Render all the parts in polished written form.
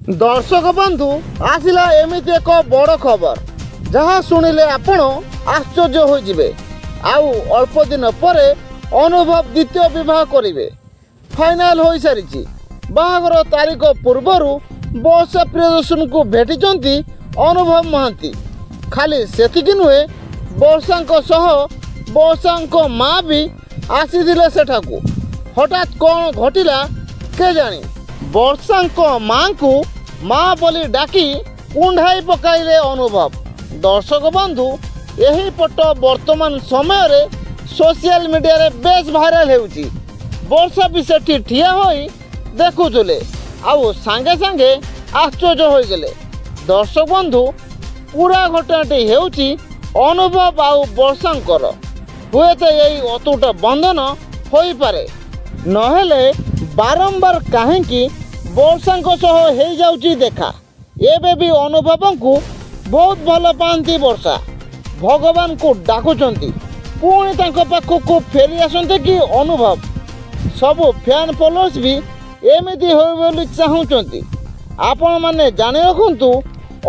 दर्शक बंधु आसिला एमिति एक बड़ खबर जहाँ शुणिले आपण आश्चर्य हो जिवे। आउ अल्प दिन पर अनुभव द्वितीय विवाह करेंगे फाइनाल हो सारी। बाहागर तारीख पूर्वर वर्षा प्रियदर्शन को भेटी अनुभव महांती। खाली सेतिकी नुहे वर्षा वर्षा माँ भी आसीथिले सेठाकू। हठात कौन घटिला के जानी वर्षा माँ को माँ बोली डाकी कुंडाई पकाइले अनुभव। दर्शक बंधु यही पट वर्तमान समय रे सोशल मीडिया रे बेस भाइराल हेउची। वर्षा भी सेठी ठिया होई देखुले आउ सांगे सांगे आश्चर्य हो गले। दर्शक बंधु पूरा घटनाटी हेउची अनुभव आउ वर्षांकर। हुए तो यही अतुट बंधन होई पारे नहेले बारंबार कहीं वर्षा हो जाऊची देखा। एबे भी अनुभव को बहुत भल पाती वर्षा। भगवान को डाकुचंती पुणी तांको पाखक फेरी आसते कि अनुभव। सबु फैन फॉलोअर्स भी एमिति हो बोली चाहूँगी। आपण माने जानि रखुंतु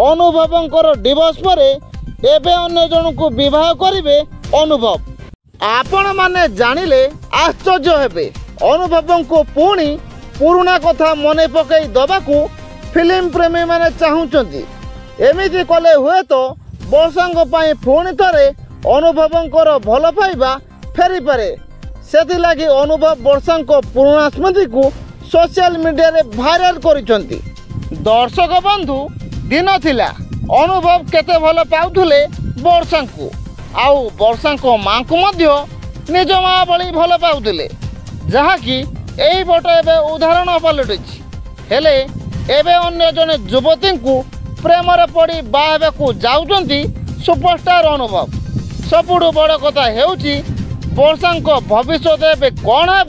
अनुभवंकर डिवोर्स पर एबे अन्य जन को विवाह करिवे अनुभव। आपण माने जानिले आश्चर्य हेबे। अनुभव को पुणी पुराना कथा मने पकई दबाकू फिल्म प्रेमी माने चाहूँगी। एमिति कले हुए तो वर्षांग पाई पुणी थरे अनुभवंकर भल पाइबा फेरी पारे। सेथि लागी अनुभव वर्षांग पुराना स्मृति को सोशल मीडिया रे भाइराल करिसंती। दर्शक बंधु दिन थिला अनुभव केते भल पाउथुले वर्षा को आउ वर्षा माँ को मध्य निज माँ भली भल पाउथुले। जहाँकि यही बट एवं उदाहरण पलटि हेले एवं अन्य जने युवती को प्रेम पड़ी बाहर को जाऊँगी सुपरस्टार अनुभव। सबुठु बड़ कथा हेउची वर्षा भविष्य एवं कौन हे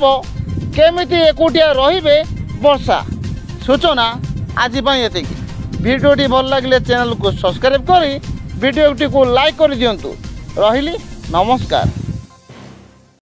केमिति एकुटिया रहिबे वर्षा। सूचना आज ये भिडियोटी भल लगे चैनल को सब्सक्राइब करी भिडियोटी को लाइक कर दियंतु। रहिली नमस्कार।